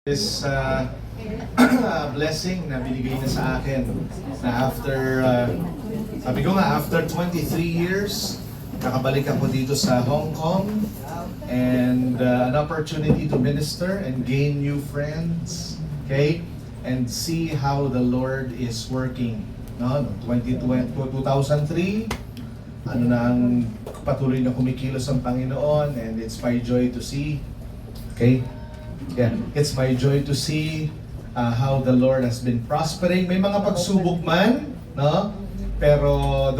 This blessing na binigay na sa akin na sabi ko nga, after 23 years, nakabalik ako dito sa Hong Kong and an opportunity to minister and gain new friends, okay? And see how the Lord is working. No? 2003, ano na ang patuloy na kumikilos ang Panginoon, and it's my joy to see, okay? Yeah, it's my joy to see how the Lord has been prospering. May mga pagsubok man, no? Pero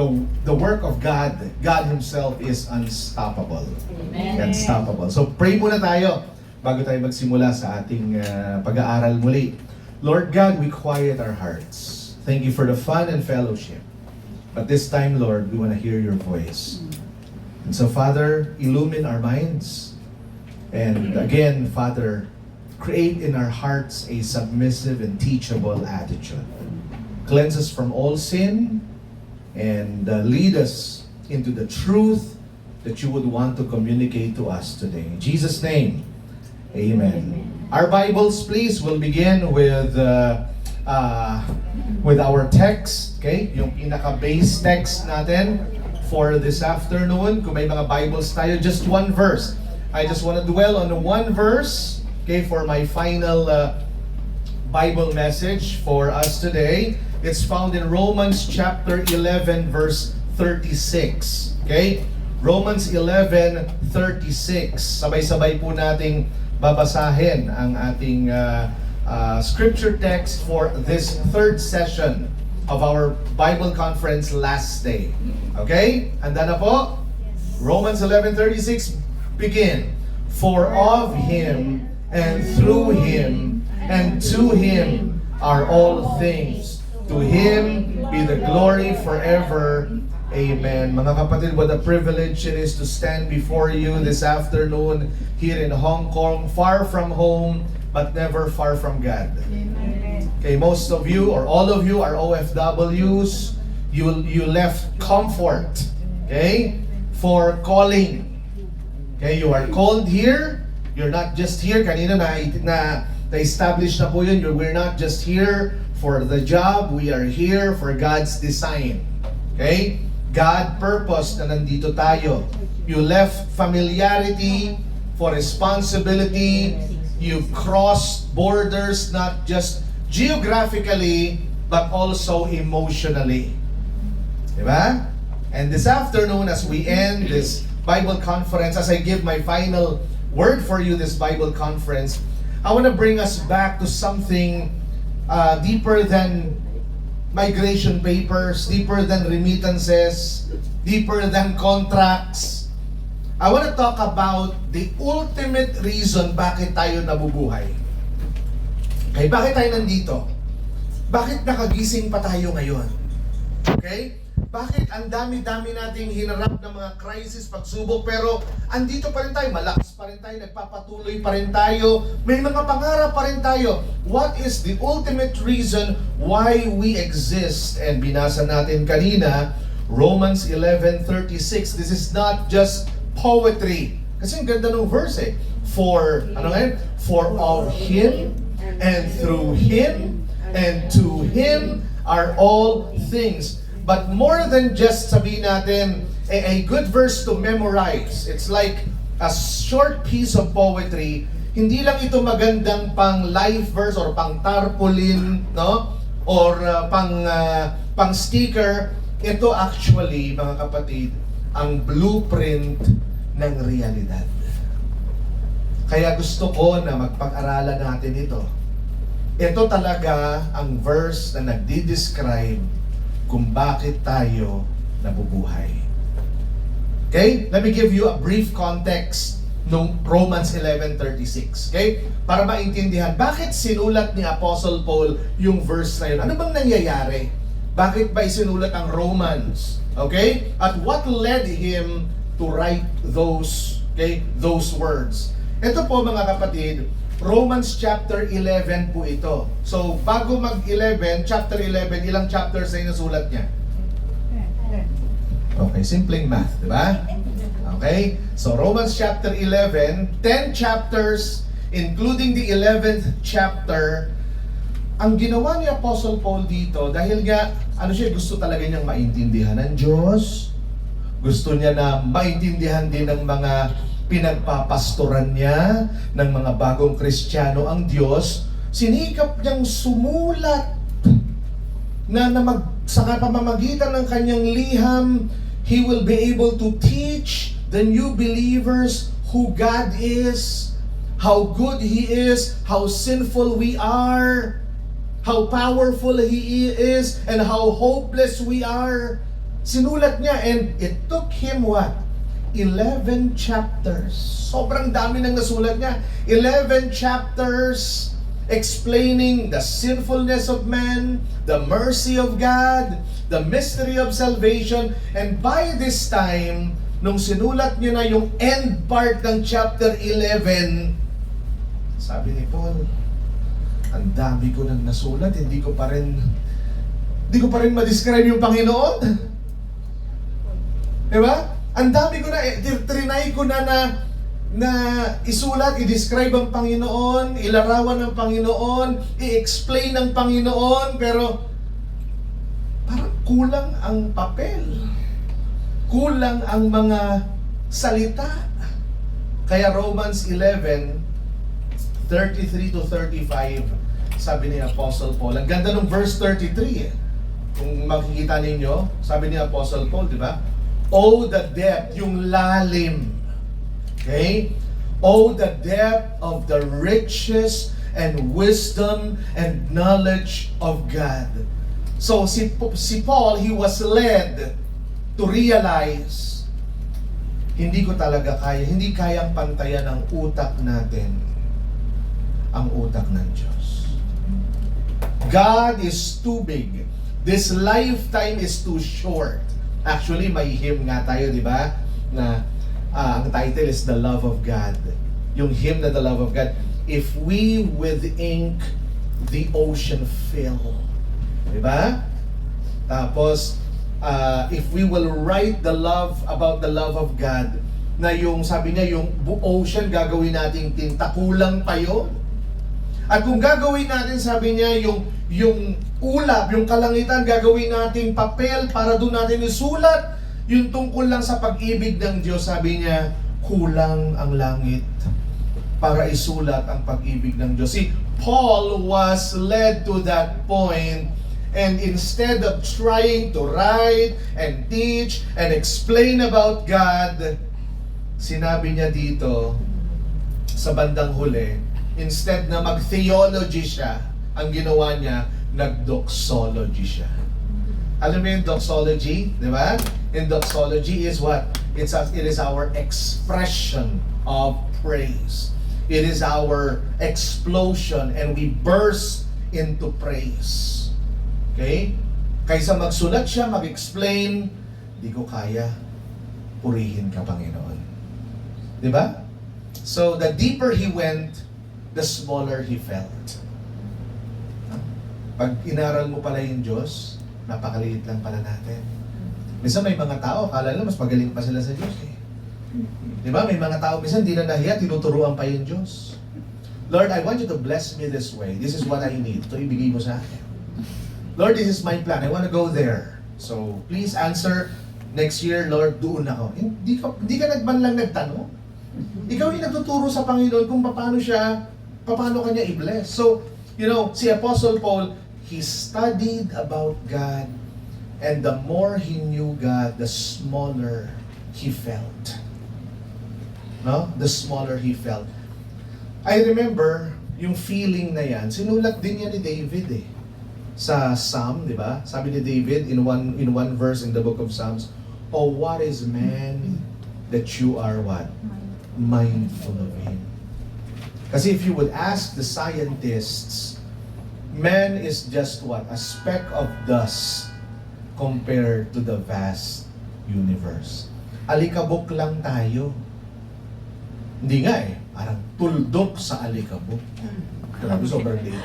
the work of God Himself is unstoppable. Amen. Unstoppable. So pray muna tayo bago tayo magsimula sa ating pag-aaral muli. Lord God, we quiet our hearts. Thank you for the fun and fellowship. But this time, Lord, we want to hear your voice. And so, Father, illumine our minds. And again, Father, create in our hearts a submissive and teachable attitude. Cleanse us from all sin and lead us into the truth that you would want to communicate to us today. In Jesus' name, amen. Our Bibles, please, will begin with our text, okay? Yung pinaka-base text natin for this afternoon. Kung may mga Bibles tayo, just one verse. I just want to dwell on one verse, okay, for my final Bible message for us today. It's found in Romans chapter 11, verse 36. Okay? Romans 11:36. Sabay-sabay po nating babasahin ang ating scripture text for this third session of our Bible conference last day. Okay? Handa na po? Romans 11:36. Begin. For of Him, and through Him, and to Him are all things. To Him be the glory forever. Amen. Mga kapatid, what a privilege it is to stand before you this afternoon here in Hong Kong, far from home, but never far from God. Amen. Okay, most of you, or all of you, are OFWs. You left comfort, okay, for calling. Okay, you are called here. You're not just here. Kanina na-establish na po yun. We're not just here for the job. We are here for God's design. Okay? God purpose na nandito tayo. You left familiarity for responsibility. You've crossed borders not just geographically but also emotionally. Diba? And this afternoon, as we end this Bible conference, as I give my final word for you this Bible conference, I want to bring us back to something deeper than migration papers, deeper than remittances, deeper than contracts. I want to talk about the ultimate reason bakit tayo nabubuhay. Okay, bakit tayo nandito? Bakit nakagising pa tayo ngayon? Okay? Bakit ang dami-dami nating hinarap ng mga crisis, pagsubok, pero andito pa rin tayo, malakas pa rin tayo, nagpapatuloy pa rin tayo, may mga pangarap pa rin tayo. What is the ultimate reason why we exist? And binasa natin kanina, Romans 11:36. This is not just poetry. Kasi ang ganda ng verse eh. For of Him, and through Him, and to Him are all things. But more than just sabihin natin a good verse to memorize. It's like a short piece of poetry. Hindi lang ito magandang pang life verse or pang tarpaulin, no? Or pang sticker. Ito actually, mga kapatid, ang blueprint ng realidad. Kaya gusto ko na magpag-aralan natin ito. Ito talaga ang verse na nagdi-describe kung bakit tayo nabubuhay. Okay? Let me give you a brief context nung Romans 11:36. Okay? Para maintindihan, bakit sinulat ni Apostle Paul yung verse na yun? Ano bang nangyayari? Bakit ba isinulat ang Romans? Okay? At what led him to write those words? Ito po mga kapatid, Romans chapter 11 po ito. So, bago mag-11, chapter 11, ilang chapters na inusulat niya? Okay, simpleng math, di ba? Okay? So, Romans chapter 11, 10 chapters including the 11th chapter, ang ginawa ni Apostle Paul dito, dahil nga, gusto talaga niyang maintindihan ng Diyos. Gusto niya na maintindihan din ng mga pinagpapastoran niya, ng mga bagong Kristiyano ang Diyos. Sinikap niyang sumulat na sa pamamagitan ng kanyang liham, he will be able to teach the new believers who God is, how good He is, how sinful we are, how powerful He is, and how hopeless we are. Sinulat niya, and it took him what? 11 chapters. Sobrang dami nang nasulat niya. 11 chapters explaining the sinfulness of man, the mercy of God, the mystery of salvation. And by this time, nung sinulat niya na yung end part ng chapter 11, sabi ni Paul, ang dami ko nang nasulat, hindi ko pa rin ma-describe yung Panginoon. Diba? Ang dami ko na, trinay ko na isulat, i-describe ang Panginoon, ilarawan ng Panginoon, i-explain ng Panginoon, pero parang kulang ang papel. Kulang ang mga salita. Kaya Romans 11, 33 to 35, sabi ni Apostle Paul. Ang ganda ng verse 33 eh. Kung makikita ninyo, sabi ni Apostle Paul, di ba? Oh, the depth, yung lalim. Okay? Oh, the depth of the riches and wisdom and knowledge of God. So, si Paul, he was led to realize, hindi ko talaga kaya, hindi kayang pantayan ang utak natin, ang utak ng Diyos. God is too big. This lifetime is too short. Actually, may hymn nga tayo, di ba? Na ang title is The Love of God. Yung hymn na The Love of God. If we with ink the ocean fill. Di ba? Tapos, if we will write about the love of God, na yung, sabi niya, yung ocean gagawin nating tinta, kulang pa yun. At kung gagawin natin, sabi niya, yung ulap, yung kalangitan, gagawin nating papel para doon natin isulat yung tungkol lang sa pag-ibig ng Diyos. Sabi niya, kulang ang langit para isulat ang pag-ibig ng Diyos. See, Paul was led to that point, and instead of trying to write and teach and explain about God, sinabi niya dito sa bandang huli, instead na mag-theology siya, ang ginawa niya, nag-doxology siya. Alam mo yung doxology, di ba? And doxology is what? It is our expression of praise. It is our explosion, and we burst into praise. Okay? Kaysa magsulat siya, mag-explain, di ko kaya, purihin ka, Panginoon. Di ba? So, the deeper he went, the smaller he felt. Pag inaral mo pala yung Diyos, napakaliit lang pala natin. Minsan may mga tao, akala nila mas magaling pa sila sa Diyos eh. Di ba? May mga tao, minsan di na nahiya, tinuturuan pa yung Diyos. Lord, I want you to bless me this way. This is what I need. Ito ibigay mo sa akin. Lord, this is my plan. I want to go there. So, please answer next year, Lord, doon ako. Hindi ka nagbanlang nagtanong. Ikaw yung nagtuturo sa Panginoon kung paano kanya i-bless. So, si Apostle Paul, he studied about God, and the more he knew God, the smaller he felt. No? The smaller he felt. I remember, yung feeling na yan, sinulat din yan ni David eh. Sa Psalm, di ba? Sabi ni David in one verse in the book of Psalms, "Oh, what is man that you are what? Mindful of him." Kasi if you would ask the scientists, man is just what? A speck of dust compared to the vast universe. Alikabok lang tayo. Hindi nga eh. Parang tuldok sa alikabok. Grabe, sobrang liit.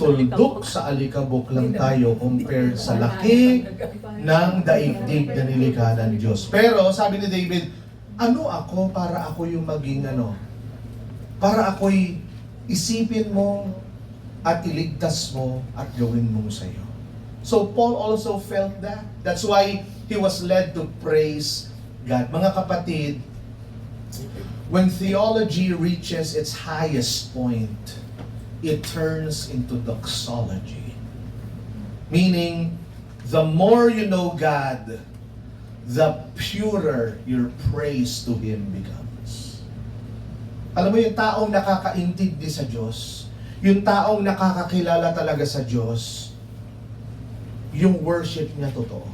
Tuldok sa alikabok lang tayo compared sa laki ng daigdig na nilikha ng Diyos. Pero sabi ni David, ano ako para ako yung maging para ako'y isipin mo at iligtas mo at gawin mo sa'yo. So Paul also felt that. That's why he was led to praise God. Mga kapatid, when theology reaches its highest point, it turns into doxology. Meaning, the more you know God, the purer your praise to Him becomes. Alam mo, yung taong nakakaintindi sa Diyos, yung taong nakakakilala talaga sa Diyos, yung worship niya totoo.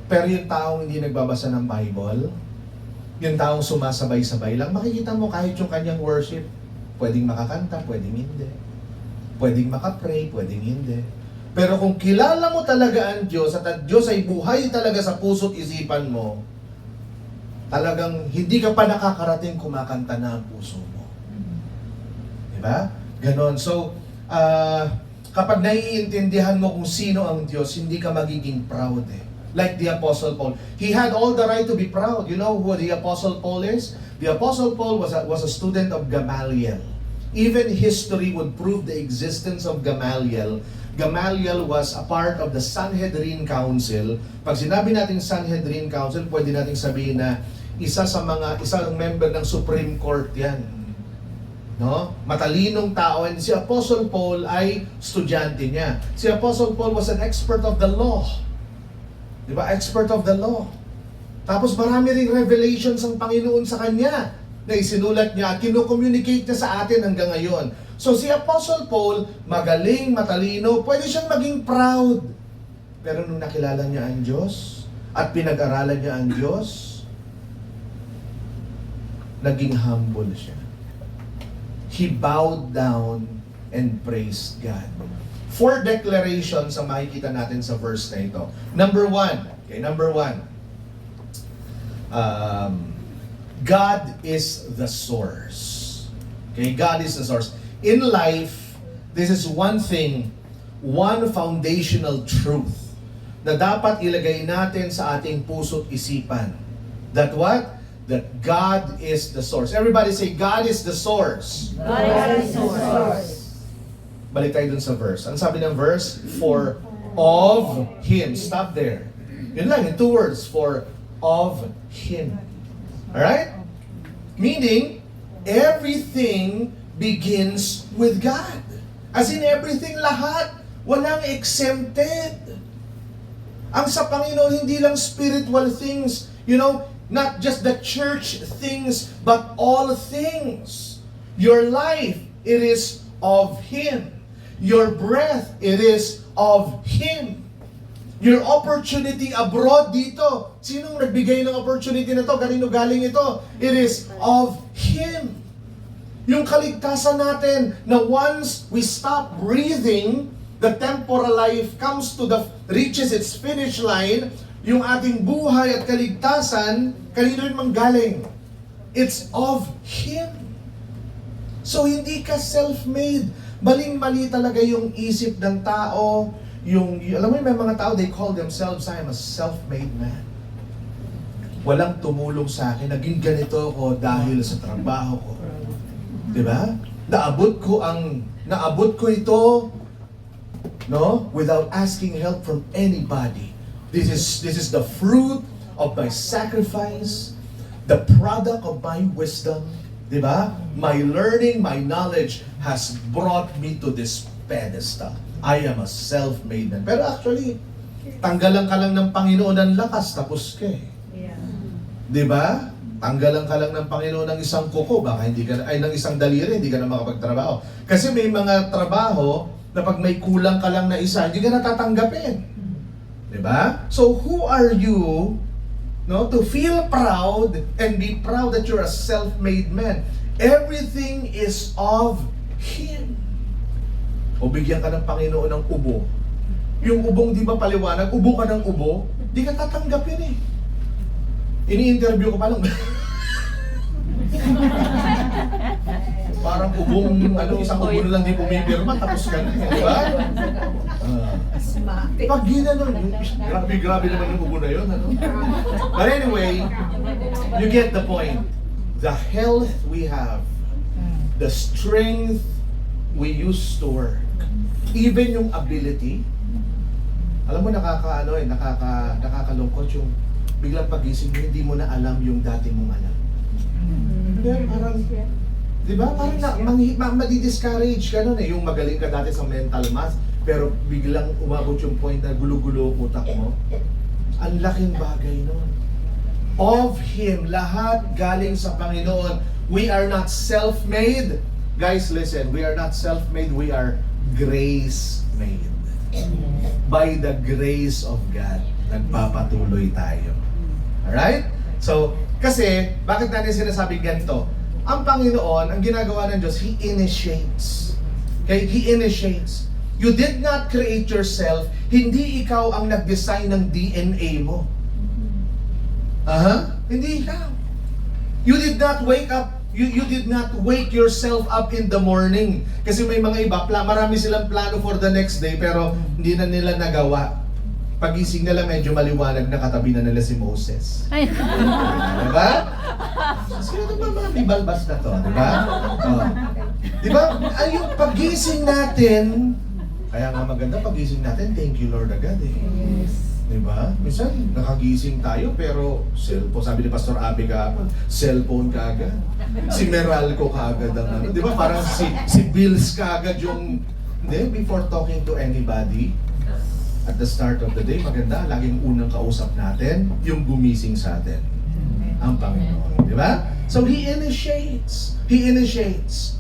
Pero yung taong hindi nagbabasa ng Bible, yung taong sumasabay-sabay lang, makikita mo kahit yung kanyang worship, pwedeng makakanta, pwedeng hindi. Pwedeng makapray, pwedeng hindi. Pero kung kilala mo talaga ang Diyos at ang Diyos ay buhay talaga sa puso't isipan mo, talagang hindi ka pa nakakarating kumakanta na ang puso mo. Diba? Ganon. So, kapag naiintindihan mo kung sino ang Diyos, hindi ka magiging proud eh. Like the Apostle Paul. He had all the right to be proud. You know who the Apostle Paul is? The Apostle Paul was a student of Gamaliel. Even history would prove the existence of Gamaliel. Gamaliel was a part of the Sanhedrin Council. Pag sinabi natin Sanhedrin Council, pwede natin sabihin na isang member ng Supreme Court yan. No? Matalinong tao, and si Apostle Paul ay estudyante niya. Si Apostle Paul was an expert of the law. Di ba? Expert of the law. Tapos marami ring revelations ang Panginoon sa kanya na isinulat niya at kino-communicate niya sa atin hanggang ngayon. So si Apostle Paul, magaling, matalino, pwede siyang maging proud. Pero nung nakilala niya ang Diyos at pinag-aralan niya ang Diyos, naging humble siya. He bowed down and praised God. 4 declarations ang makikita natin sa verse na ito. Number 1. God is the source. Okay, God is the source. In life, this is one thing, one foundational truth na dapat ilagay natin sa ating puso't isipan. That what? That God is the source. Everybody say, God is the source. God is the source. Balik tayo dun sa verse. Ano sabi ng verse? For of Him. Stop there. Yun lang, in 2 words. For of Him. Alright? Meaning, everything begins with God. As in everything, lahat. Walang exempted. Ang sa Panginoon, hindi lang spiritual things. You know, not just the church things, but all things. Your life, it is of Him. Your breath, it is of Him. Your opportunity abroad dito. Sinong nagbigay ng opportunity na to? Kanino galing ito? It is of Him. Yung kaligtasan natin na once we stop breathing, the temporal life reaches its finish line, yung ating buhay at kaligtasan, kanino yun manggaling? It's of Him. So hindi ka self-made. Maling-mali talaga yung isip ng tao. Alam mo may mga tao, they call themselves, I am a self-made man. Walang tumulong sa akin. Naging ganito ako dahil sa trabaho ko. Diba? Naabot ko ito, no? Without asking help from anybody. This is the fruit of my sacrifice, the product of my wisdom. Diba? My learning, my knowledge has brought me to this pedestal. I am a self-made man. Pero actually, tanggalan ka lang ng Panginoon ng lakas, tapos ka eh. Yeah. Diba? Tanggalan ka lang ng Panginoon ng isang kuko, baka ng isang daliri, hindi ka na makapagtrabaho. Kasi may mga trabaho na pag may kulang ka lang na isa, hindi ka natatanggapin. Diba? So who are you, no, to feel proud and be proud that you're a self-made man? Everything is of Him. O bigyan ka ng Panginoon ng ubo. Yung ubong di ba paliwanag, ubo ka ng ubo, di ka tatanggapin eh. Ini-interview ko pa lang. Parang ubong, isang ubo na lang di pumipirma, tapos ka na, di ba? Pag ginanon, grabe naman yung ubo na yun, But anyway, you get the point. The health we have the strength we use to work. Even yung ability. Alam mo, nakakalungkot yung biglang pagising mo, hindi mo na alam yung dati mong alam. Pero parang, di ba? Parang madi-discourage ka nun eh. Yung magaling ka dati sa mental math, pero biglang umabot yung point na gulo-gulo ang utak mo. Ang laking bagay nun. Of Him, lahat galing sa Panginoon. We are not self-made. Guys, listen, we are not self-made, we are grace-made. By the grace of God, nagpapatuloy tayo. Alright? So, kasi, bakit natin sinasabing ganito? Ang Panginoon, ang ginagawa ng Diyos, He initiates. Okay? He initiates. You did not create yourself. Hindi ikaw ang nag-design ng DNA mo. Hindi ikaw. You did not wake up. You did not wake yourself up in the morning. Kasi may mga iba, marami silang plano for the next day, pero hindi na nila nagawa. Pagising nila, medyo maliwanag na katabi na nila si Moses. Diba? Sino ito ba mga bibalbas na to? Diba? Oh. Diba? Ay, yung pagising natin, kaya nga maganda pagising natin, thank you Lord agad eh. Diba? Minsan, nakagising tayo pero cellphone, sabi ni Pastor Abby kahapon, cellphone ka agad. Si Meralco ka agad ang ano. Diba? Parang si Bills ka agad yung, hindi, before talking to anybody, at the start of the day, maganda, laging unang kausap natin, yung gumising sa atin. Ang Panginoon. Diba? So, He initiates. He initiates.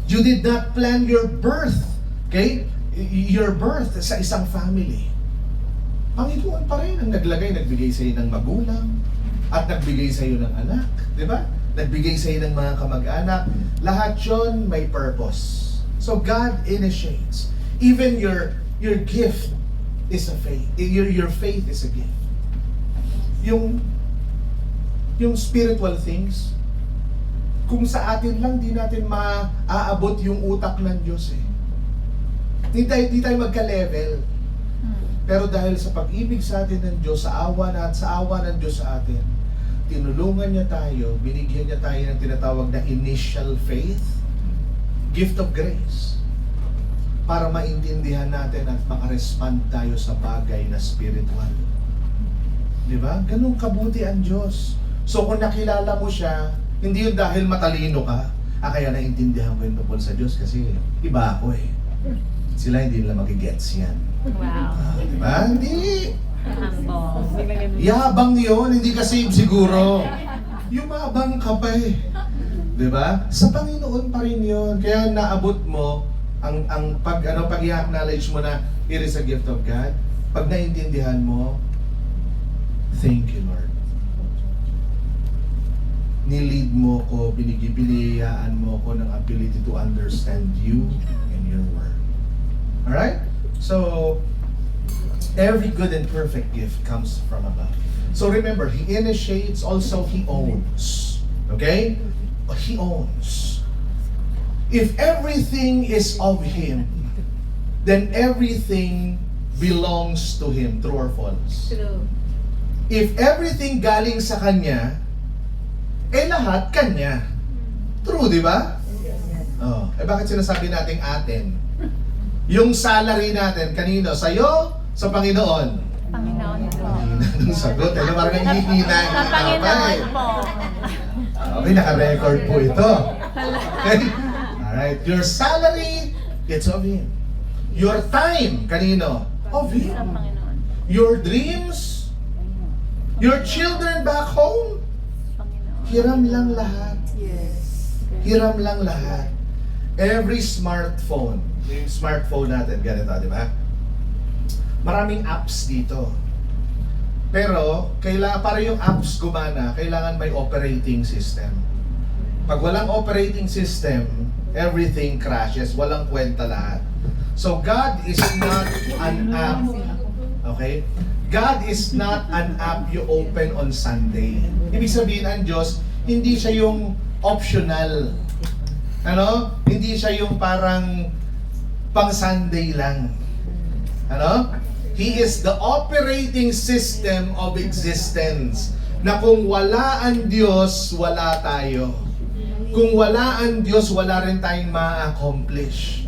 You did not plan your birth. Okay? Your birth sa isang family. Panginoon pa rin ang nagbigay sa iyo ng magulang at nagbigay sa iyo ng anak, di ba? Nagbigay sa iyo ng mga kamag-anak. Lahat 'yon may purpose. So God initiates. Even your gift is a faith. Your faith is a gift. Yung spiritual things, kung sa atin lang di natin maaabot yung utak ng Diyos eh. Di tayo magka-level. Pero dahil sa pag-ibig sa atin ng Diyos, sa awa ng Diyos sa atin, tinulungan niya tayo, binigyan niya tayo ng tinatawag na initial faith, gift of grace, para maintindihan natin at makarespond tayo sa bagay na spiritual. Di ba? Ganun kabuti ang Diyos. So kung nakilala mo siya, hindi yun dahil matalino ka, kaya naintindihan ko yung tungkol sa Diyos kasi iba ako eh. Sila hindi nila magigets yan. Wow. Diba? Hindi. Humble. Yabang yun, hindi ka save siguro. Yumabang ka pa eh. Diba? Sa Panginoon pa rin yun. Kaya naabot mo ang pag i-acknowledge mo na it is a gift of God. Pag naintindihan mo, thank you Lord. Nilid mo ko, binigyan mo ko ng ability to understand you and your word. Alright? So, every good and perfect gift comes from above. So remember, He initiates, also He owns. Okay? He owns. If everything is of Him, then everything belongs to Him. True or false? True. If everything galing sa Kanya, lahat Kanya. True, di ba? Oh, bakit sinasabi nating atin? Yung salary natin, kanino? Sa'yo? Sa Panginoon? Panginoon po. Anong sagot? Ano parang hihina? Sa Panginoon po. Okay, naka-record po ito. Okay? Alright. Your salary, it's of Him. Your time, kanino? Of Sa Him. Panginoon. Your dreams, your children back home, Panginoon. hiram lang lahat. Yes. Hiram lang lahat. Every smartphone, yung smartphone natin, ganito, di ba? Maraming apps dito. Pero, para yung apps gumana, kailangan may operating system. Pag walang operating system, everything crashes, walang kwenta lahat. So, God is not an app. Okay? God is not an app you open on Sunday. Ibig sabihin, ang Diyos, hindi siya yung optional. Ano? Hindi siya yung parang pang Sunday lang. Ano? He is the operating system of existence. Na kung wala ang Diyos, wala tayo. Kung wala ang Diyos, wala rin tayong ma-accomplish.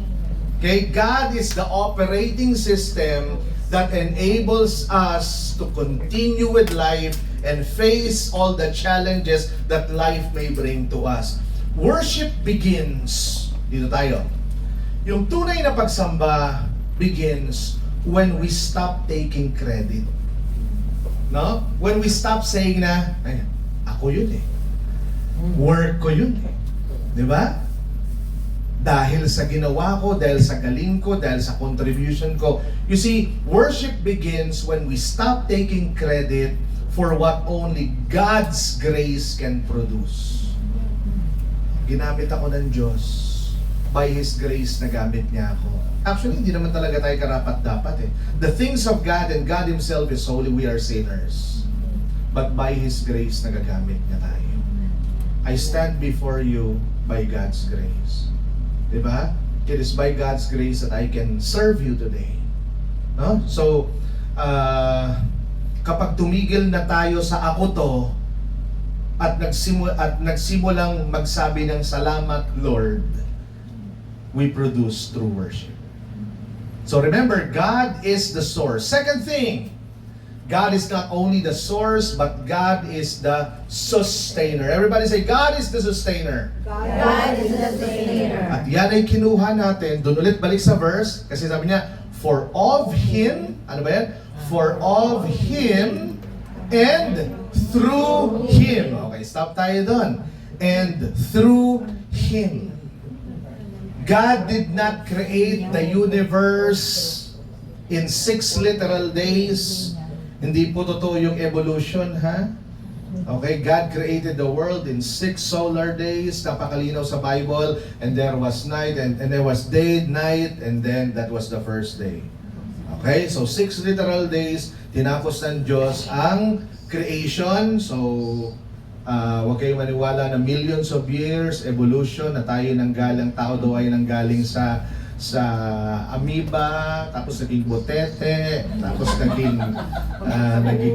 Okay? God is the operating system that enables us to continue with life and face all the challenges that life may bring to us. Worship begins, dito tayo. Yung tunay na pagsamba begins when we stop taking credit. No? When we stop saying na, ay, ako yun eh. Work ko yun eh. Di ba? Dahil sa ginawa ko, dahil sa galing ko, dahil sa contribution ko. You see, worship begins when we stop taking credit for what only God's grace can produce. Ginamit ako ng Diyos. By His grace, nagamit niya ako. Actually, hindi naman talaga tayo karapat-dapat eh. The things of God and God Himself is holy, we are sinners. But by His grace, nagagamit niya tayo. I stand before you by God's grace. Diba? It is by God's grace that I can serve you today. No? So, kapag tumigil na tayo sa ako to, at nagsimulang magsabi ng salamat, Lord, we produce true worship. So remember, God is the source. Second thing, God is not only the source, but God is the sustainer. Everybody say, God is the sustainer. God is the sustainer. At yan ay kinuha natin. Doon ulit balik sa verse. Kasi sabi niya, for of Him, ano ba yan? For of Him and through Him. Okay, stop tayo doon. And through Him. God did not create the universe in 6 literal days. Hindi po totoo yung evolution, ha? Okay, God created the world in 6 solar days. Napakalinaw sa Bible. And there was night, and there was day, night, and then that was the first day. Okay, so 6 literal days, tinapos ng Diyos ang creation. So, huwag kayong maniwala na millions of years, evolution, na tayo nanggaling, tao daw ay nanggaling sa amoeba, tapos naging botete, tapos naging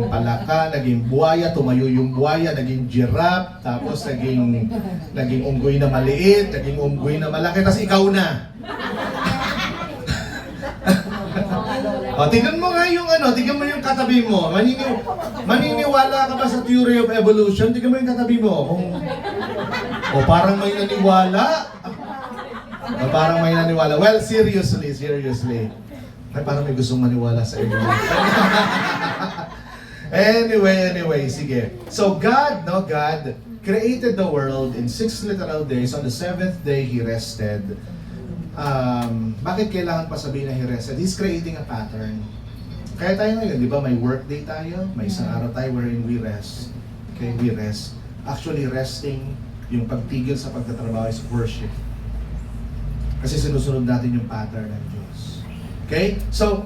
palaka, naging buhaya, tumayo yung buhaya, naging giraffe, tapos naging unggoy na maliit, naging unggoy na malaki, tapos ikaw na. O, tingnan mo nga yung tingnan mo yung katabi mo. Maniniwala ka ba sa theory of evolution? Tingnan mo yung katabi mo. O parang may naniwala. Parang may naniwala. Well, seriously. Ay, parang may gustong maniwala sa evolution. Anyway, sige. So God created the world in 6 literal days. On the 7th day, He rested. Bakit kailangan pa sabihin na He rested? He's creating a pattern. Kaya tayo ngayon, di ba, may work day tayo, may isang araw tayo wherein we rest. Okay, we rest. Actually, resting, yung pagtigil sa pagtatrabaho is worship. Kasi sinusunod natin yung pattern ng Diyos. Okay? So,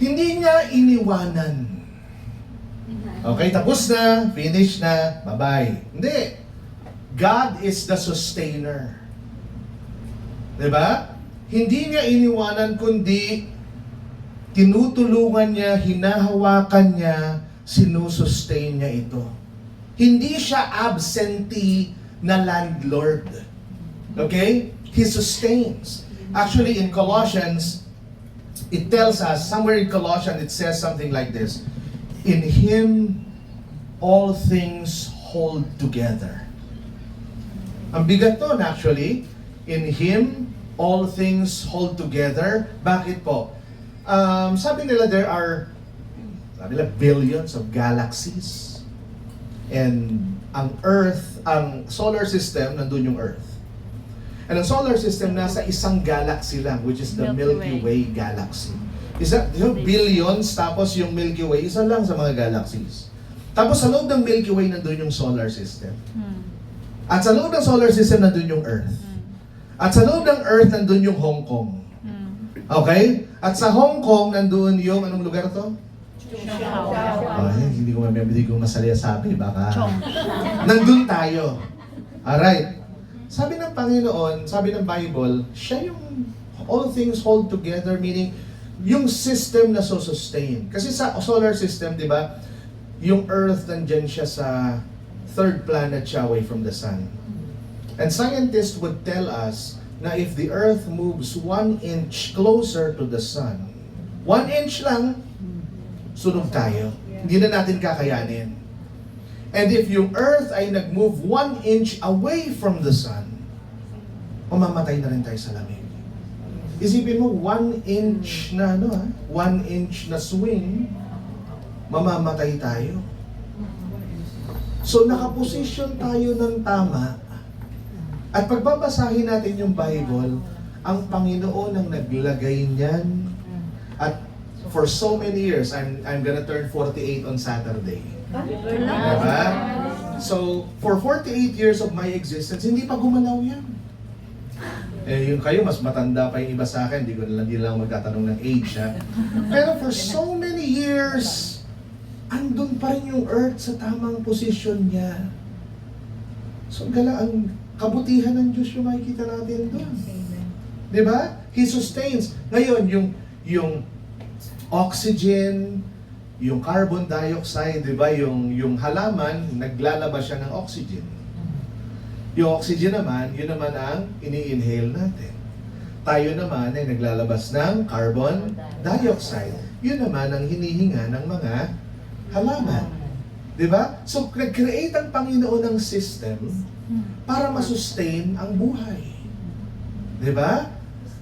hindi niya iniwanan. Okay, tapos na, finish na, bye-bye. Hindi. God is the sustainer. Diba? Hindi niya iniwanan, kundi tinutulungan niya, hinahawakan niya, sinusustain niya ito. Hindi siya absentee na landlord. Okay? He sustains. Actually, in Colossians, it tells us, somewhere in Colossians, it says something like this. In Him, all things hold together. Ang bigat to, actually. In Him, all things hold together. Bakit po? Sabi nila billions of galaxies. And ang Earth, ang solar system, nandun yung Earth. And ang solar system, nasa isang galaxy lang, which is the Milky Way galaxy. Billions, tapos yung Milky Way, isa lang sa mga galaxies. Tapos sa loob ng Milky Way, nandun yung solar system. At sa loob ng solar system, nandun yung Earth. At sa loob ng Earth, nandun yung Hong Kong. Okay? At sa Hong Kong, nandun yung, anong lugar to? Hindi ko masalya sabi, baka. Nandun tayo. Alright. Sabi ng Panginoon, sabi ng Bible, siya yung all things hold together, meaning yung system na sustain. Kasi sa solar system, di ba, yung Earth, nandyan siya sa 3rd planet siya away from the Sun. And scientists would tell us na if the earth moves 1 inch closer to the sun, 1 inch lang, sunog tayo. Hindi na natin kakayanin. And if yung earth ay nag-move 1 inch away from the sun, mamamatay na rin tayo sa lamig. Isipin mo, 1 inch na 1 inch na swing, mamamatay tayo. So nakaposisyon tayo ng tama. At pagbabasahin natin yung Bible, ang Panginoon ang naglagay niyan. At for so many years, I'm gonna turn 48 on Saturday. Diba? So, for 48 years of my existence, hindi pa gumalaw yan. Eh, yun kayo, mas matanda pa yung iba sa akin. Hindi lang magtatanong ng age, ha? Pero for so many years, andun pa rin yung earth sa tamang posisyon niya. So, ang kabutihan ng Diyos yung makikita natin doon. Diba? He sustains. Ngayon, yung oxygen, yung carbon dioxide, di ba? Yung halaman, naglalabas siya ng oxygen. Yung oxygen naman, yun naman ang ini-inhale natin. Tayo naman ay naglalabas ng carbon dioxide. Yun naman ang hinihinga ng mga halaman. Di ba? So, nag-create ang Panginoon ng system para masustain ang buhay. Di ba?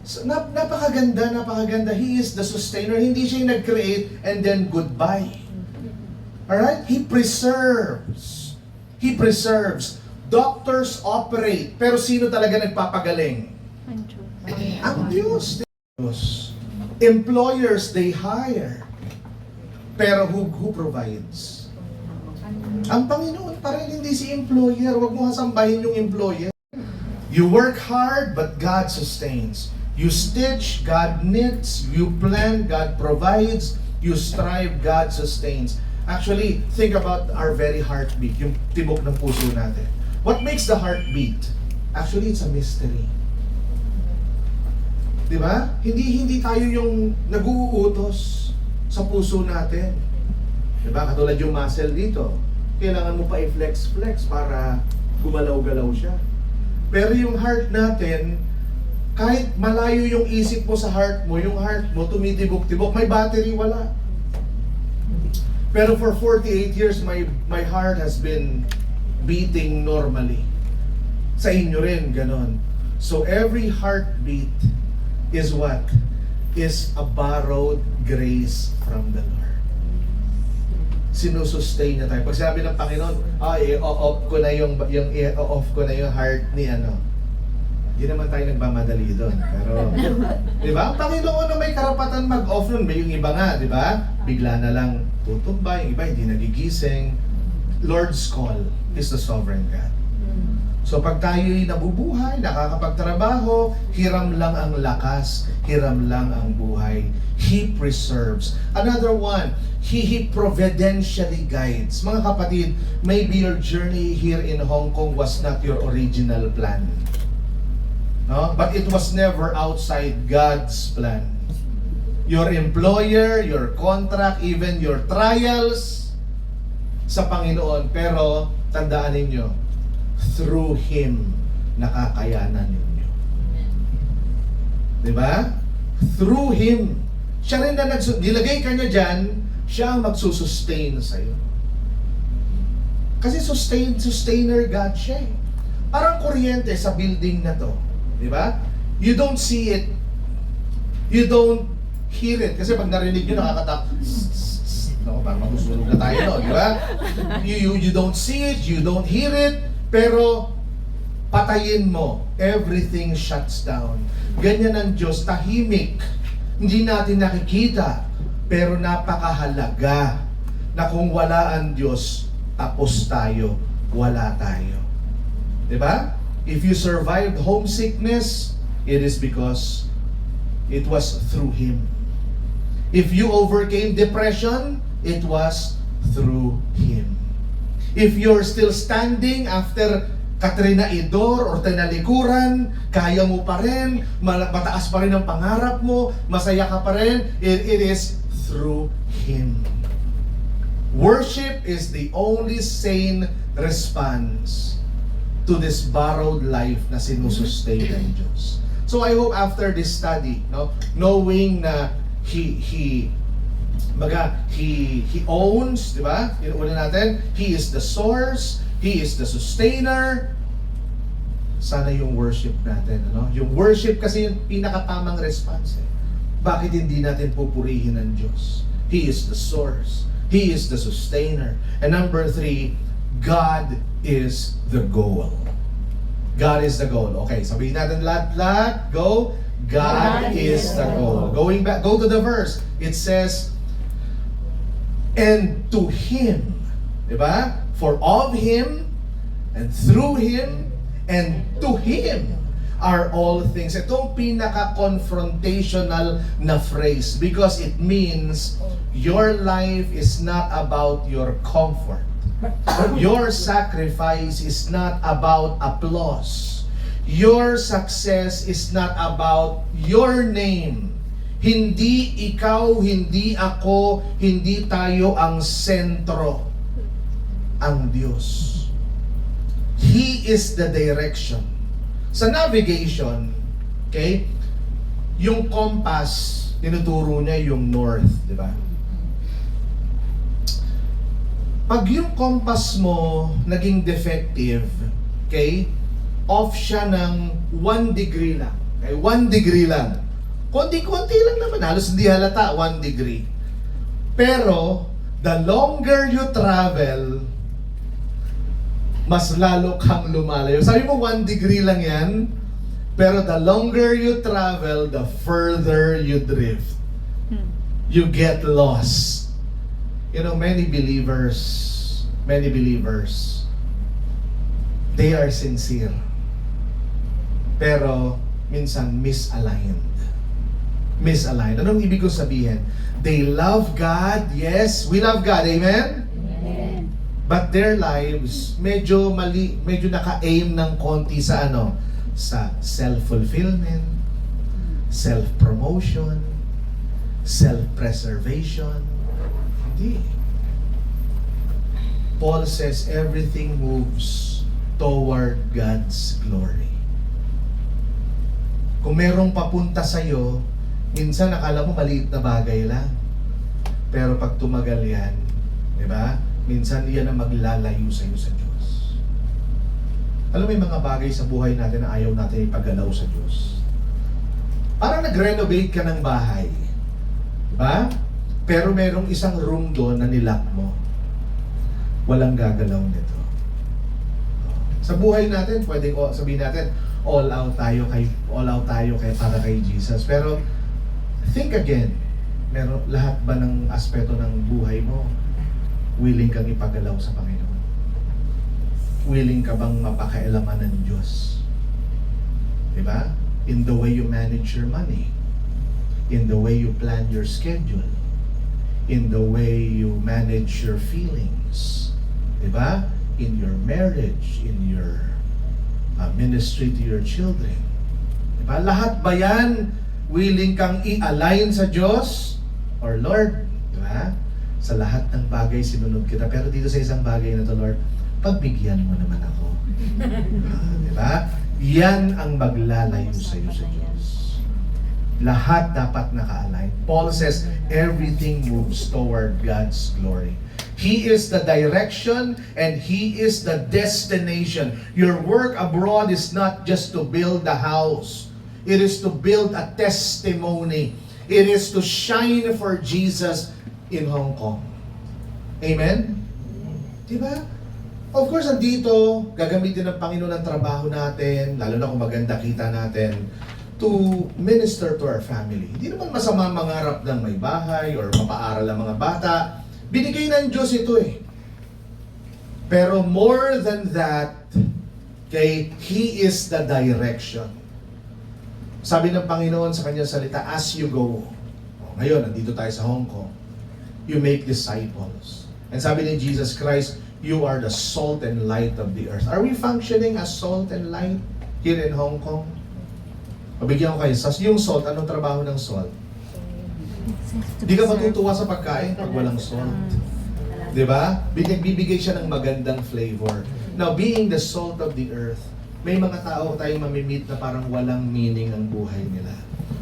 So, napakaganda. He is the sustainer. Hindi siya yung nag-create and then goodbye. Alright? He preserves. He preserves. Doctors operate. Pero sino talaga nagpapagaling? Ang Diyos. Employers, they hire. Pero who provides? Ang Panginoon pa rin, hindi si employer. Huwag mo hasambahin yung employer. You work hard, but God sustains. You stitch, God knits. You plan, God provides. You strive, God sustains. Actually, think about our very heartbeat, yung tibok ng puso natin. What makes the heart beat? Actually, it's a mystery. Di ba? Hindi tayo yung nag-uutos sa puso natin. Di ba? Katulad yung muscle dito. Kailangan mo pa i-flex para gumalaw-galaw siya. Pero yung heart natin, kahit malayo yung isip mo sa heart mo, yung heart mo tumitibok-tibok, may battery, wala. Pero for 48 years, my heart has been beating normally. Sa inyo rin, ganon. So every heartbeat is what? Is a borrowed grace from the Lord. Sinusustain niya tayo. Pag sabi ng Panginoon, i-off ko na yung heart ni ano. Hindi naman tayo nagmamadali doon. Pero, di ba? Ang Panginoon na may karapatan mag-off nun. May yung iba nga, di ba? Bigla na lang tutumba, yung iba hindi nagigising. Lord's call is the sovereign God. So pag tayo'y nabubuhay, nakakapagtrabaho, hiram lang ang lakas, hiram lang ang buhay. He preserves. Another one, He providentially guides. Mga kapatid, maybe your journey here in Hong Kong was not your original plan. No? But it was never outside God's plan. Your employer, your contract, even your trials sa Panginoon. Pero tandaan ninyo, through Him, nakakayanan ninyo. Diba? Through Him. Siya rin na nilagay ka niya dyan, siya ang magsusustain sa'yo. Kasi sustainer God siya eh. Parang kuryente sa building na to. Diba? You don't see it. You don't hear it. Kasi pag narinig nyo, nakakatak. No, parang magusunog na tayo, no? Diba? You don't see it, you don't hear it, pero patayin mo, everything shuts down. Ganyan ang Diyos, tahimik. Hindi natin nakikita, pero napakahalaga na kung wala ang Diyos, tapos tayo, wala tayo. Diba? If you survived homesickness, it is because it was through Him. If you overcame depression, it was through Him. If you're still standing after Katrina Idor or tinalikuran, kaya mo pa rin, mataas pa rin ang pangarap mo, masaya ka pa rin, it is through Him. Worship is the only sane response to this borrowed life na sinusustain ng Diyos. So I hope after this study, no, knowing na he owns, di ba? Yun una natin, He is the source, He is the sustainer. Sana yung worship natin, ano? Yung worship kasi yung pinakatamang response. Bakit hindi natin pupurihin ang Diyos? He is the source. He is the sustainer. And number 3, God is the goal. God is the goal. Okay, sabihin natin lahat. Go. God is the goal. Going back, go to the verse. It says, and to Him, diba? For of Him, and through Him, and to Him are all things. Itong pinaka-confrontational na phrase because it means your life is not about your comfort. Your sacrifice is not about applause. Your success is not about your name. Hindi ikaw, hindi ako, hindi tayo ang sentro. Ang Diyos. He is the direction. Sa navigation, okay, yung compass, tinuturo niya yung north, di ba? Pag yung compass mo naging defective, okay, off siya ng 1 degree lang. Okay, 1 degree lang. Konti-konti lang naman, halos hindi halata, 1 degree. Pero, the longer you travel, mas lalo kang lumalayo. Sabi mo 1 degree lang yan, pero the longer you travel, the further you drift. You get lost. You know, many believers, they are sincere. Pero, minsan misaligned. Anong ibig ko sabihin? They love God, yes, we love God, amen? But their lives, medyo mali, medyo naka-aim ng konti sa ano? Sa self-fulfillment, self-promotion, self-preservation. Hindi. Paul says everything moves toward God's glory. Kung merong papunta sa'yo, minsan akala mo maliit na bagay lang. Pero pag tumagal yan, di ba? Minsan iyan ang maglalayo sa iyo sa Diyos. Alam mo yung mga bagay sa buhay natin na ayaw natin ipagalaw sa Diyos. Parang nag-renovate ka ng bahay. Diba? Pero merong isang room doon na nilock mo. Walang gagalaw nito. Sa buhay natin, pwede ko sabihin natin, all out tayo kay para kay Jesus. Pero think again, meron lahat ba ng aspeto ng buhay mo willing kang ipagalaw sa Panginoon? Willing ka bang mapakailaman ng Diyos? Diba? In the way you manage your money, in the way you plan your schedule, in the way you manage your feelings, diba? In your marriage, in your ministry to your children. Diba? Lahat ba yan willing kang i-align sa Diyos? Or Lord, diba? Sa lahat ng bagay sinunod kita. Pero dito sa isang bagay na to, Lord, pagbigyan mo naman ako. Diba? Yan ang maglalayo sa iyo sa Diyos. Lahat dapat naka-align. Paul says, everything moves toward God's glory. He is the direction and He is the destination. Your work abroad is not just to build a house. It is to build a testimony. It is to shine for Jesus in Hong Kong. Amen? Diba? Of course, andito, gagamitin ng Panginoon ang trabaho natin, lalo na kung maganda kita natin, to minister to our family. Hindi naman masama mangarap ng may bahay or mapaaral ang mga bata. Binigay ng Diyos ito eh. Pero more than that, okay, He is the direction. Sabi ng Panginoon sa kanyang salita, as you go. Ngayon, nandito tayo sa Hong Kong. You make disciples. And sabi ni Jesus Christ, you are the salt and light of the earth. Are we functioning as salt and light here in Hong Kong? Mabigyan ko kayo, yung salt, anong trabaho ng salt? Hindi ka matutuwa sa pagkain pag walang salt. Diba? Bibigay siya ng magandang flavor. Now, being the salt of the earth, may mga tao tayong mamimit na parang walang meaning ang buhay nila.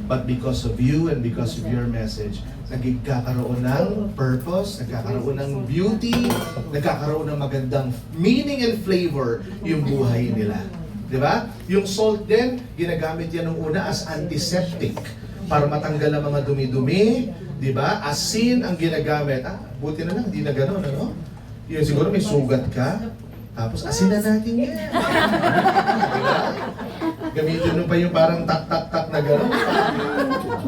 But because of you and because of your message, nagkakaroon ng purpose, nagkakaroon ng beauty, nagkakaroon ng magandang meaning and flavor yung buhay nila. Di ba? Yung salt din, ginagamit yan nung una as antiseptic para matanggal ang mga dumi-dumi. Di ba? Asin ang ginagamit. Buti na lang, hindi na gano'n, ano? Yun, siguro may sugat ka, tapos asin na natin yan. Di ba? Gamitin mo pa yung parang tak-tak-tak na gano'n.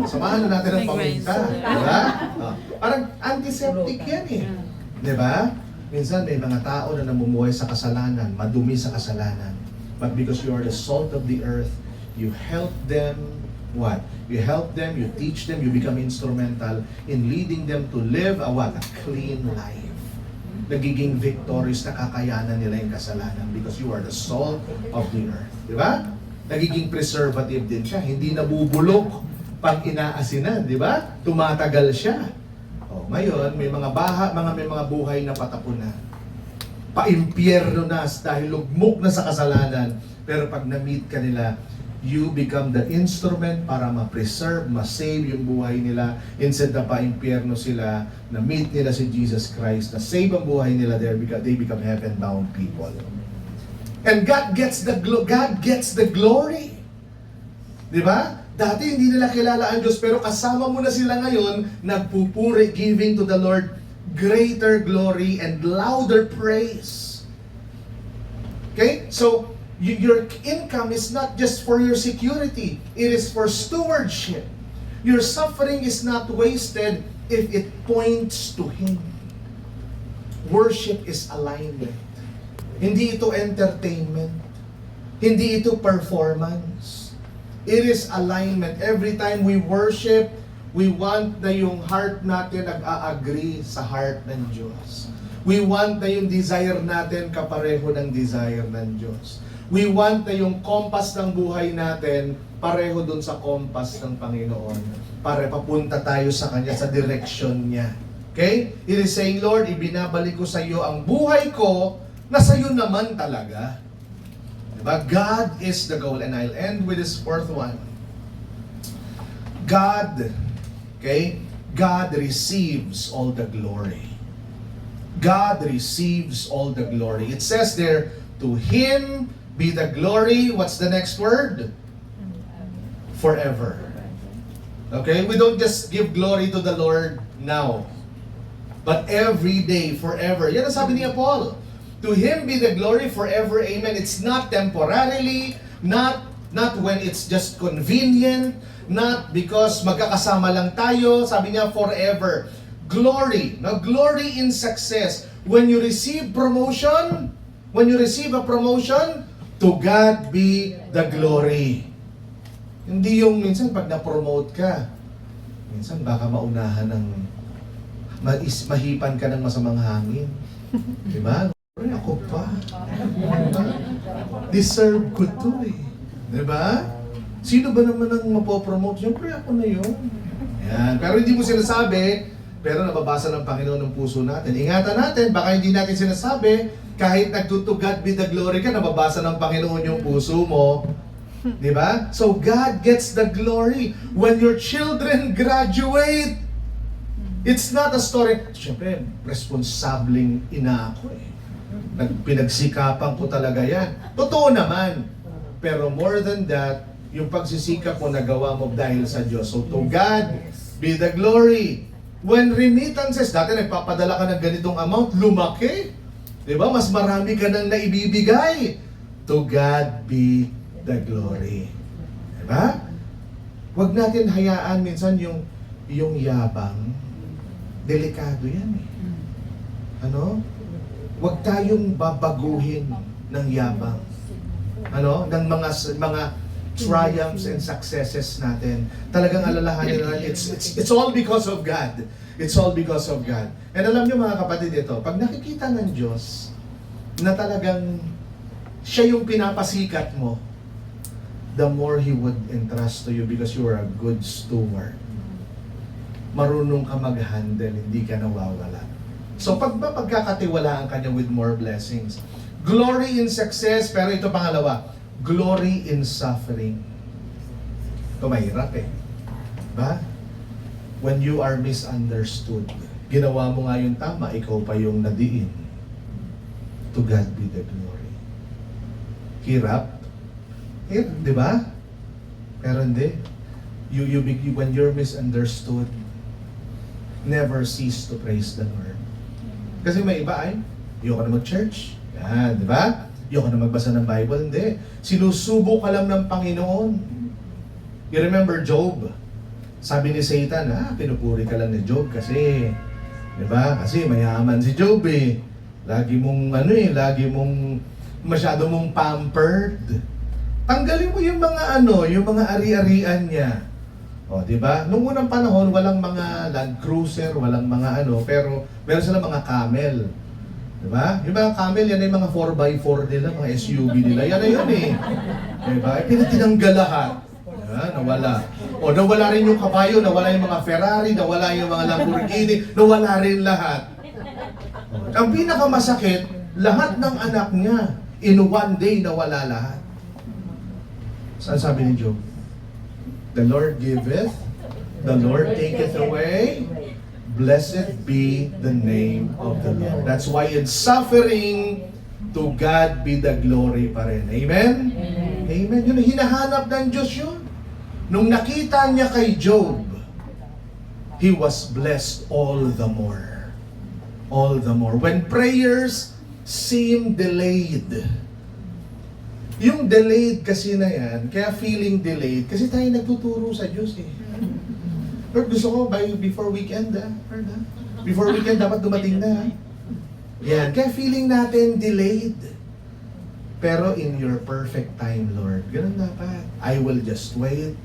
Samahan na natin ang paminta. Diba? Parang antiseptic yan eh. Diba? Minsan may mga tao na namumuhay sa kasalanan, madumi sa kasalanan. But because you are the salt of the earth, you help them, what? You help them, you teach them, you become instrumental in leading them to live a what? A clean life. Nagiging victorious na kakayanan nila yung kasalanan because you are the salt of the earth. Diba? Nagiging preservative din siya. Hindi nabubulok pag inaasinan, di ba? Tumatagal siya. Ngayon, may mga may mga buhay na patapon na. Pa-impyerno na dahil lugmok na sa kasalanan. Pero pag na-meet ka nila, you become the instrument para ma-preserve, ma-save yung buhay nila. Instead na pa-impyerno sila, na-meet nila si Jesus Christ, na-save ang buhay nila there because they become heaven-bound people. And God gets the glory. Di ba? Dati hindi nila kilala ang Diyos, pero kasama mo na sila ngayon, nagpupuri, giving to the Lord greater glory and louder praise. Okay? So, your income is not just for your security. It is for stewardship. Your suffering is not wasted if it points to Him. Worship is alignment. Hindi ito entertainment. Hindi ito performance. It is alignment. Every time we worship, we want na yung heart natin nag-a-agree sa heart ng Diyos. We want na yung desire natin kapareho ng desire ng Diyos. We want na yung compass ng buhay natin pareho dun sa compass ng Panginoon. Para papunta tayo sa Kanya, sa direction Niya. Okay? It is saying, Lord, ibinabalik ko sa iyo ang buhay ko na sa'yo naman talaga. Diba? God is the goal. And I'll end with this fourth one. God receives all the glory. God receives all the glory. It says there, to Him be the glory. What's the next word? Forever. Okay? We don't just give glory to the Lord now. But every day, forever. Yan ang sabi ni Paul. To Him be the glory forever. Amen. It's not temporarily, not when it's just convenient, not because magkakasama lang tayo. Sabi niya, forever. Glory. Now, glory in success. When you receive promotion, when you receive a promotion, to God be the glory. Hindi yung minsan pag na-promote ka, minsan baka maunahan ng mahipan ka ng masamang hangin. Diba? Ako pa. Deserve ko to eh. Diba? Sino ba naman ang mapopromote? Siyempre ako na yun. Yan. Pero hindi mo sinasabi, pero nababasa ng Panginoon ng puso natin. Ingatan natin, baka hindi natin sinasabi, kahit nagtuto God be the glory ka, nababasa ng Panginoon yung puso mo. Diba? So God gets the glory. When your children graduate, it's not a story. Siyempre, responsabling ina ako eh. Pinagsikapan ko talaga yan. Totoo naman. Pero more than that, yung pagsisikap mo nagawa mo dahil sa Diyos. So to God be the glory. When remittances, dati nagpapadala ka ng ganitong amount, lumaki. Diba? Mas marami ka nang naibibigay. To God be the glory. Diba? Huwag natin hayaan minsan yung yabang. Delikado yan eh. Ano? Huwag tayong babaguhin ng yabang. Ano? Ng mga triumphs and successes natin. Talagang alalahanin natin, it's all because of God. It's all because of God. And alam niyo mga kapatid ito, pag nakikita ng Diyos na talagang siya yung pinapasikat mo, the more He would entrust to you because you are a good steward. Marunong ka mag-handle, hindi ka nawawala. So pagkakatiwalaan ka niya with more blessings, Glory in success, pero ito pangalawa, glory in suffering. Ito mahirap eh. Diba? When you are misunderstood, ginawa mo nga yung tama, ikaw pa yung nadiin. To God be the glory. Hirap? Hirap, di ba? Pero hindi. When you're misunderstood, never cease to praise the Lord. Kasi may iba ay, ayoko na mag-church. Yan, di ba? Ayoko na magbasa ng Bible. Hindi. Sinusubo ka lang ng Panginoon. You remember Job? Sabi ni Satan, pinupuri ka lang ni Job kasi, di ba? Kasi mayaman si Job eh. Lagi mong masyado mong pampered. Tanggalin mo yung mga yung mga ari-arian niya. O, di ba? Noong unang panahon, walang mga Land Cruiser, walang mga pero meron silang mga camel. Di ba? Yung mga camel, yan ay mga 4x4 nila, mga SUV nila. Yan na yun eh. Di ba? Pinatinanggal lahat. Nawala. O nawala rin yung kabayo, nawala yung mga Ferrari, nawala yung mga Lamborghini, nawala rin lahat. Ang pinakamasakit, lahat ng anak niya, in one day nawala lahat. Saan sabi ni Job? The Lord giveth, the Lord taketh away, blessed be the name of the Lord. That's why in suffering, to God be the glory pa rin. Amen? Amen. Yun, hinahanap ng Diyos yun. Nung nakita niya kay Job, he was blessed all the more. All the more. When prayers seem delayed. Yung delayed kasi na yan, kaya feeling delayed, kasi tayo nagtuturo sa Diyos eh. Lord, gusto ko before weekend Before weekend dapat dumating na. Yan, kaya feeling natin delayed. Pero in your perfect time, Lord, ganun dapat. I will just wait.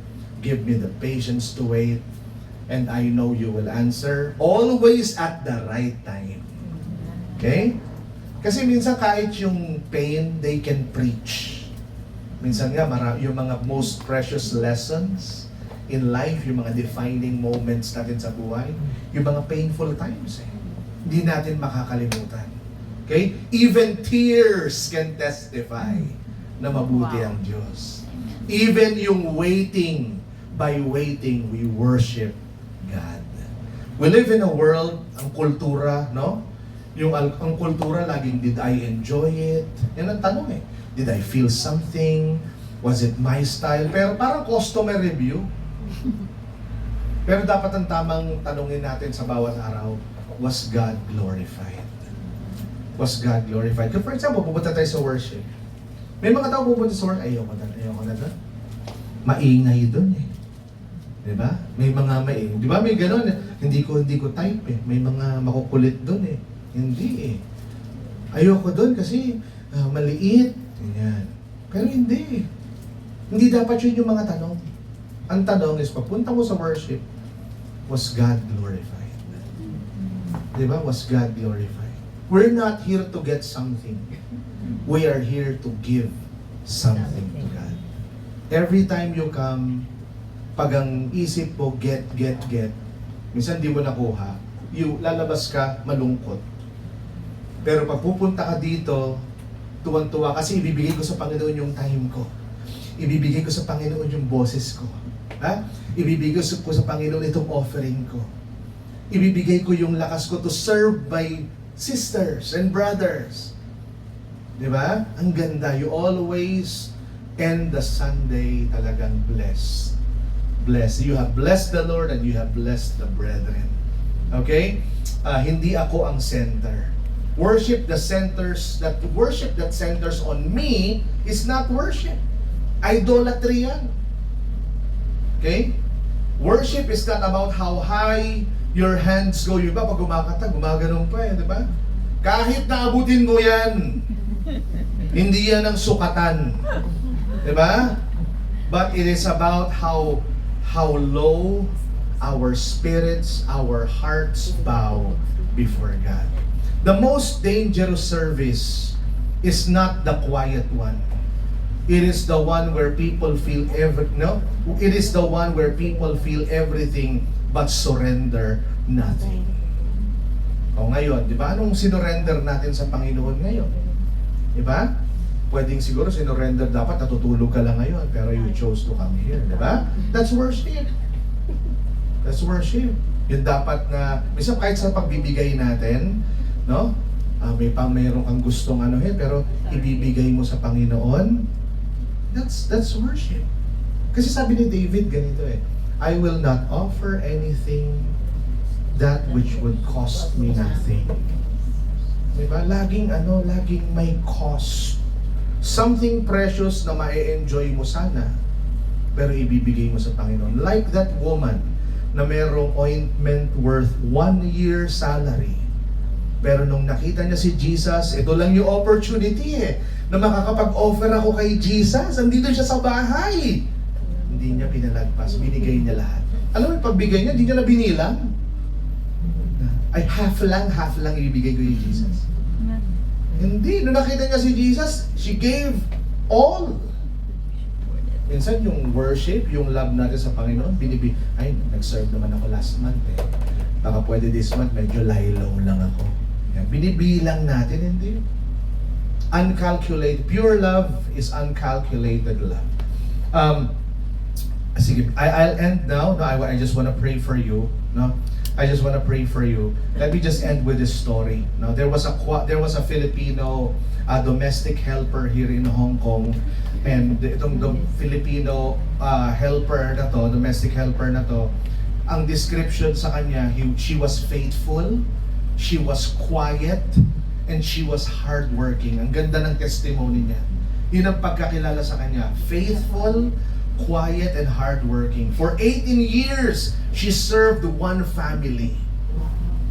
Give me the patience to wait. And I know you will answer always at the right time. Okay? Kasi minsan kahit yung pain, they can preach. Minsan nga, yung mga most precious lessons in life, yung mga defining moments natin sa buhay, yung mga painful times eh. Hindi natin makakalimutan. Okay? Even tears can testify na mabuti ang Diyos. Even yung waiting, by waiting, we worship God. We live in a world, ang kultura, no? Ang kultura, laging, did I enjoy it? Yan ang tanong eh. Did I feel something? Was it my style? Pero parang customer review. Pero dapat ang tamang tanungin natin sa bawat araw, was God glorified? Was God glorified? Kung for example, pupunta tayo sa worship. May mga tao pupunta sa worship, ayoko na doon. Maingay doon eh. Diba? May mga maingay. Diba may gano'n eh. Hindi ko type eh. May mga makukulit doon eh. Hindi eh. Ayoko doon kasi maliit. Ganyan. Pero hindi. Hindi dapat yun yung mga tanong. Ang tanong is, papunta mo sa worship, was God glorified? Diba? Was God glorified? We're not here to get something. We are here to give something to God. Every time you come, pag ang isip mo, get, minsan di mo nakuha, lalabas ka malungkot. Pero pag pupunta ka dito, tuwang-tuwa kasi ibibigay ko sa Panginoon yung time ko. Ibibigay ko sa Panginoon yung boses ko. Ibibigay ko sa Panginoon itong offering ko. Ibibigay ko yung lakas ko to serve my sisters and brothers. Diba? Ang ganda. You always end the Sunday talagang blessed. Blessed. You have blessed the Lord and you have blessed the brethren. Okay? Hindi ako ang center. Worship that centers on me is not worship. Idolatry yan. Okay? Worship is not about how high your hands go. Yung iba, pag kumakanta, gumaganon pa eh, di ba? Kahit naabutin mo yan, hindi yan ang sukatan. Di ba? But it is about how low our spirits, our hearts bow before God. The most dangerous service is not the quiet one. It is the one where people feel it is the one where people feel everything but surrender nothing. O ngayon, di ba? Anong sinurrender natin sa Panginoon ngayon? Diba? Pwedeng siguro sinurrender dapat natutulog ka lang ngayon pero you chose to come here, diba? That's worship. That's worship. Yun dapat na, minsan kahit sa pagbibigay natin, no? Mayroon kang gustong anuhin pero ibibigay mo sa Panginoon. That's worship. Kasi sabi ni David ganito I will not offer anything that which would cost me nothing. Diba? Laging may cost. Something precious na ma-enjoy mo sana, pero ibibigay mo sa Panginoon. Like that woman na merong ointment worth 1 year salary. Pero nung nakita niya si Jesus, ito lang yung opportunity na makakapag-offer ako kay Jesus. Andito siya sa bahay. Hindi niya pinalagpas, binigay niya lahat. Alam mo, pagbigay niya, hindi niya na binilang. Ay, half lang ibibigay ko kay Jesus. Hindi. Nung nakita niya si Jesus, she gave all. Minsan yung worship, yung love natin sa Panginoon, nag-serve naman ako last month Baka pwede this month, medyo lie-low lang ako. Yan. Binibilang natin, hindi. Uncalculated. Pure love is uncalculated love. Sige, I'll end now. No, I just want to pray for you. No? I just want to pray for you. Let me just end with this story. Now, there was a Filipino domestic helper here in Hong Kong, and itong Filipino helper na to, domestic helper na to, ang description sa kanya, she was faithful, she was quiet, and she was hardworking. Ang ganda ng testimony niya. Yun ang pagkakilala sa kanya. Faithful, quiet, and hardworking. For 18 years, she served one family.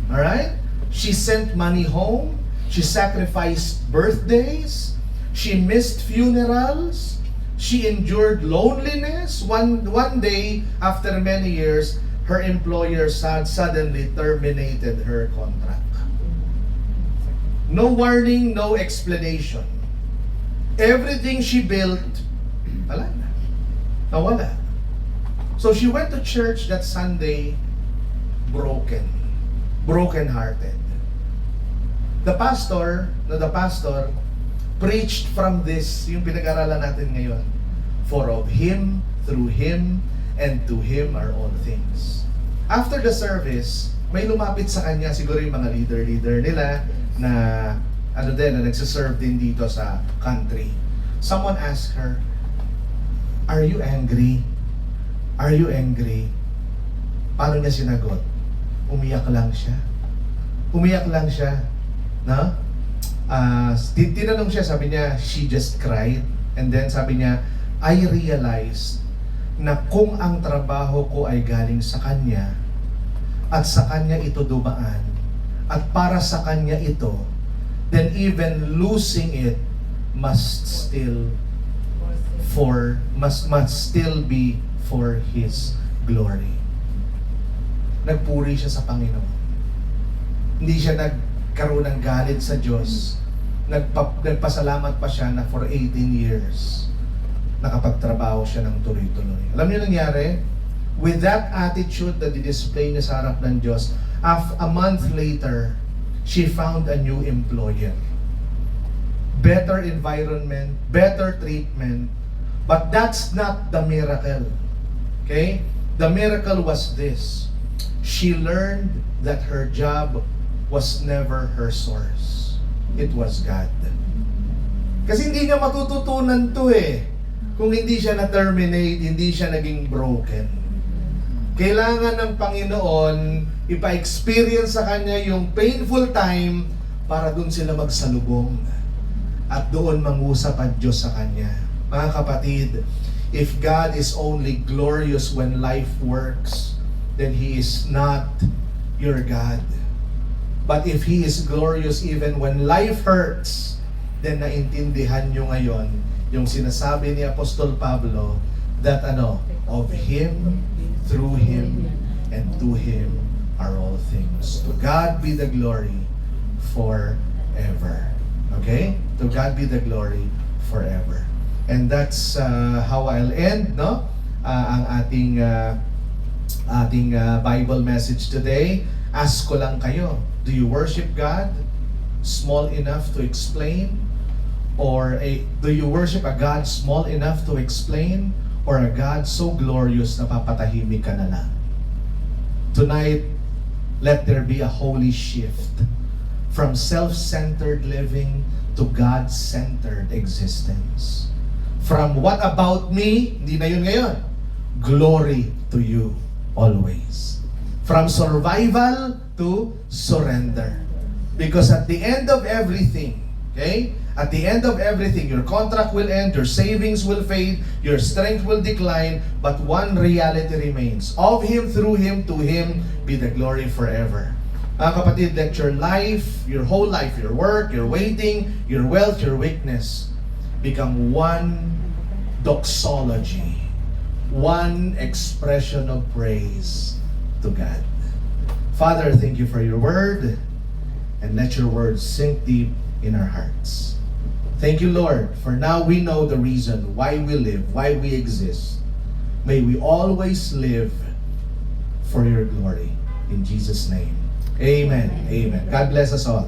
Alright? She sent money home. She sacrificed birthdays. She missed funerals. She endured loneliness. One day, after many years, her employer suddenly terminated her contract. No warning, no explanation. Everything she built, wala na. Nawala. So she went to church that Sunday broken-hearted. The pastor preached from this, yung pinag-aralan natin ngayon. For of Him, through Him, and to Him are all things. After the service, may lumapit sa kanya, siguro yung mga leader nila na na nagsiserve din dito sa country. Someone asked her, "Are you angry? Are you angry?" Paano niya sinagot? Umiyak lang siya. No? Tinanong siya, sabi niya, she just cried. And then sabi niya, I realized na kung ang trabaho ko ay galing sa Kanya, at sa Kanya ito dumaan, at para sa Kanya ito, then even losing it must still be for His glory. Nagpuri siya sa Panginoon. Hindi siya nagkaroon ng galit sa Diyos. Nagpasalamat pa siya na for 18 years nakapagtrabaho siya ng tuloy-tuloy. Alam niyo nangyari? With that attitude na di-display niya sa harap ng Diyos, a month later, she found a new employer. Better environment, better treatment, but that's not the miracle. Okay? The miracle was this. She learned that her job was never her source. It was God. Kasi hindi niya matututunan to kung hindi siya na-terminate, hindi siya naging broken. Kailangan ng Panginoon ipa-experience sa kanya yung painful time para doon sila magsalubong at doon mangusap ang Diyos sa kanya. Mga kapatid, if God is only glorious when life works, then He is not your God. But if He is glorious even when life hurts, then naintindihan nyo ngayon yung sinasabi ni Apostol Pablo that of Him, through Him, and to Him are all things. To God be the glory forever. Okay? To God be the glory forever. And that's how I'll end, ang ating Bible message today. Ask ko lang kayo, do you worship God? Small enough to explain? Do you worship a God small enough to explain, or a God so glorious na papatahimik ka na lang? Tonight, let there be a holy shift from self-centered living to God-centered existence. From what about me, hindi na yun ngayon, glory to you always. From survival to surrender. Because at the end of everything, okay? At the end of everything, your contract will end, your savings will fade, your strength will decline, but one reality remains. Of Him, through Him, to Him be the glory forever. Mga kapatid, let your life, your whole life, your work, your waiting, your wealth, your weakness, become one doxology, one expression of praise to God. Father, thank you for your word, and let your word sink deep in our hearts. Thank you, Lord, for now we know the reason why we live, why we exist. May we always live for your glory. In Jesus' name, amen. Amen. God bless us all.